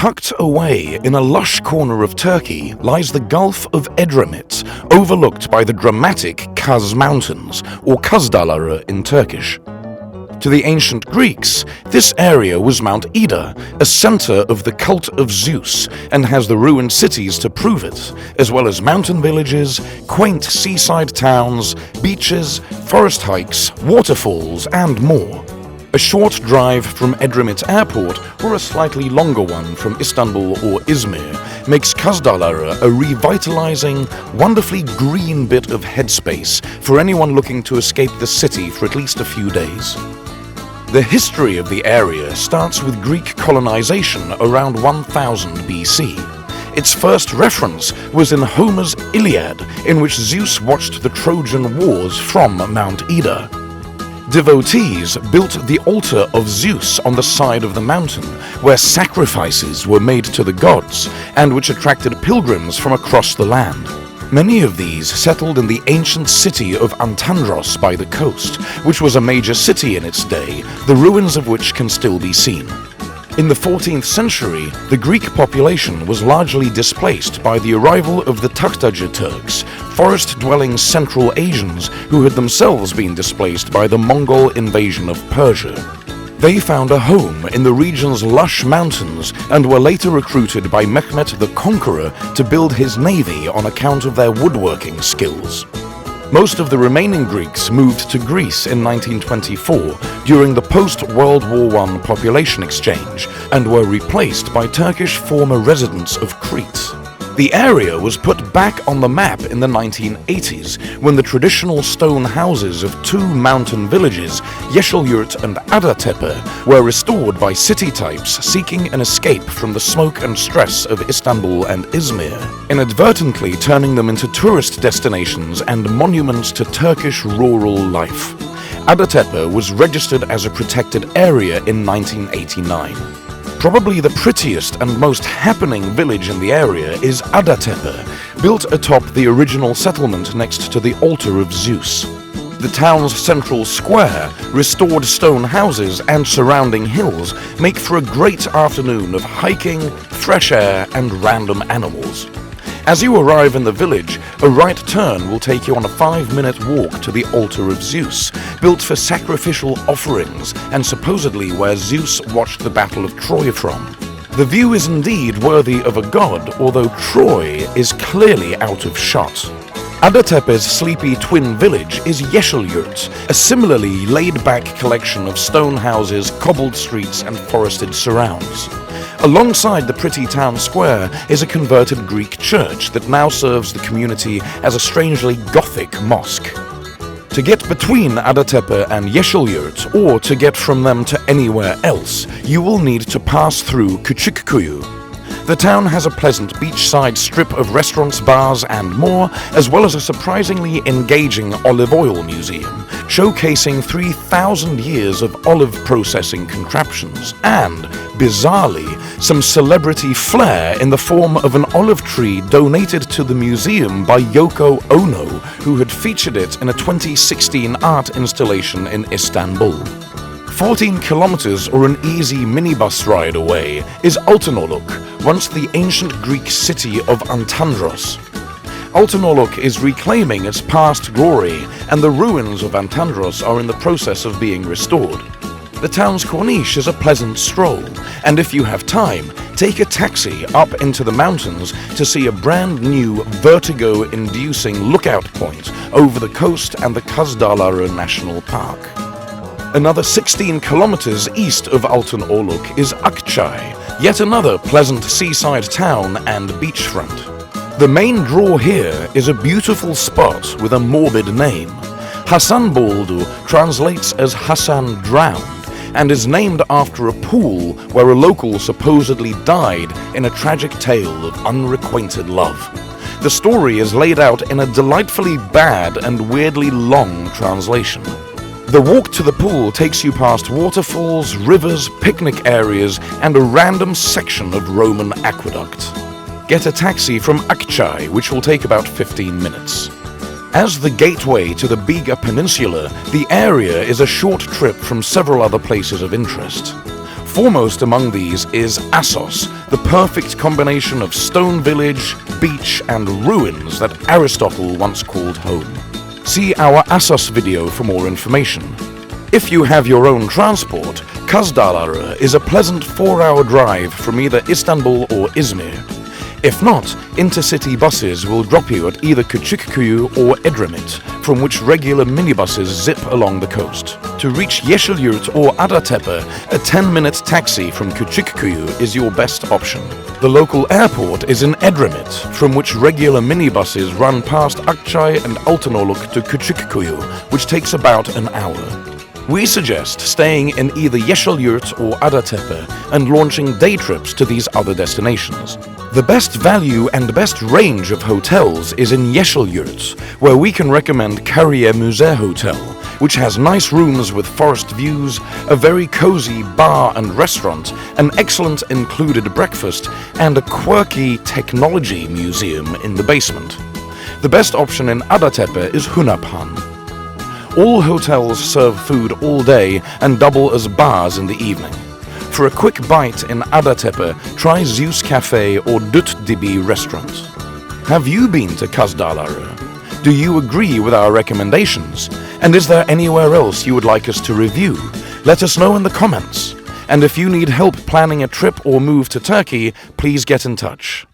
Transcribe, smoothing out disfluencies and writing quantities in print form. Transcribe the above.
Tucked away in a lush corner of Turkey lies the Gulf of Edremit, overlooked by the dramatic Kaz Mountains, or Kaz Dağları in Turkish. To the ancient Greeks, this area was Mount Ida, a center of the cult of Zeus, and has the ruined cities to prove it, as well as mountain villages, quaint seaside towns, beaches, forest hikes, waterfalls, and more. A short drive from Edremit Airport, or a slightly longer one from Istanbul or Izmir, makes Kaz Dağları a revitalizing, wonderfully green bit of headspace for anyone looking to escape the city for at least a few days. The history of the area starts with Greek colonization around 1000 BC. Its first reference was in Homer's Iliad, in which Zeus watched the Trojan Wars from Mount Ida. Devotees built the altar of Zeus on the side of the mountain, where sacrifices were made to the gods, and which attracted pilgrims from across the land. Many of these settled in the ancient city of Antandros by the coast, which was a major city in its day, the ruins of which can still be seen. In the 14th century, the Greek population was largely displaced by the arrival of the Tahtacı Turks, forest-dwelling Central Asians who had themselves been displaced by the Mongol invasion of Persia. They found a home in the region's lush mountains and were later recruited by Mehmet the Conqueror to build his navy on account of their woodworking skills. Most of the remaining Greeks moved to Greece in 1924 during the post-World War I population exchange and were replaced by Turkish former residents of Crete. The area was put back on the map in the 1980s when the traditional stone houses of two mountain villages, Yeşilyurt and Adatepe, were restored by city types seeking an escape from the smoke and stress of Istanbul and Izmir, inadvertently turning them into tourist destinations and monuments to Turkish rural life. Adatepe was registered as a protected area in 1989. Probably the prettiest and most happening village in the area is Adatepe, built atop the original settlement next to the altar of Zeus. The town's central square, restored stone houses and surrounding hills make for a great afternoon of hiking, fresh air and random animals. As you arrive in the village, a right turn will take you on a 5-minute walk to the altar of Zeus, built for sacrificial offerings and supposedly where Zeus watched the Battle of Troy from. The view is indeed worthy of a god, although Troy is clearly out of shot. Adatepe's sleepy twin village is Yeşilyurt, a similarly laid-back collection of stone houses, cobbled streets and forested surrounds. Alongside the pretty town square is a converted Greek church that now serves the community as a strangely Gothic mosque. To get between Adatepe and Yeşilyurt, or to get from them to anywhere else, you will need to pass through Küçükkuyu. The town has a pleasant beachside strip of restaurants, bars and more, as well as a surprisingly engaging olive oil museum, showcasing 3,000 years of olive processing contraptions, and, bizarrely, some celebrity flair in the form of an olive tree donated to the museum by Yoko Ono, who had featured it in a 2016 art installation in Istanbul. 14 kilometers or an easy minibus ride away is Altınorluk, once the ancient Greek city of Antandros. Altınorluk is reclaiming its past glory, and the ruins of Antandros are in the process of being restored. The town's corniche is a pleasant stroll, and if you have time, take a taxi up into the mountains to see a brand new vertigo-inducing lookout point over the coast and the Kaz Dağları National Park. Another 16 kilometers east of Altınorluk is Akçay, yet another pleasant seaside town and beachfront. The main draw here is a beautiful spot with a morbid name. Hasan Boğuldu translates as Hassan drowned, and is named after a pool where a local supposedly died in a tragic tale of unrequited love. The story is laid out in a delightfully bad and weirdly long translation. The walk to the pool takes you past waterfalls, rivers, picnic areas, and a random section of Roman aqueduct. Get a taxi from Akçay, which will take about 15 minutes. As the gateway to the Biga Peninsula, the area is a short trip from several other places of interest. Foremost among these is Assos, the perfect combination of stone village, beach and ruins that Aristotle once called home. See our Assos video for more information. If you have your own transport, Kaz Dağları is a pleasant 4-hour drive from either Istanbul or Izmir. If not, intercity buses will drop you at either Küçükkuyu or Edremit, from which regular minibuses zip along the coast. To reach Yeşilyurt or Adatepe, a 10-minute taxi from Küçükkuyu is your best option. The local airport is in Edremit, from which regular minibuses run past Akçay and Altınoluk to Küçükkuyu, which takes about an hour. We suggest staying in either Yeşilyurt or Adatepe and launching day trips to these other destinations. The best value and best range of hotels is in Yeşilyurt, where we can recommend Kariye Müze Hotel, which has nice rooms with forest views, a very cozy bar and restaurant, an excellent included breakfast, and a quirky technology museum in the basement. The best option in Adatepe is Hunaphan. All hotels serve food all day and double as bars in the evening. For a quick bite in Adatepe, try Zeus Cafe or Dutdibi restaurant. Have you been to Kaz Dağları? Do you agree with our recommendations? And is there anywhere else you would like us to review? Let us know in the comments. And if you need help planning a trip or move to Turkey, please get in touch.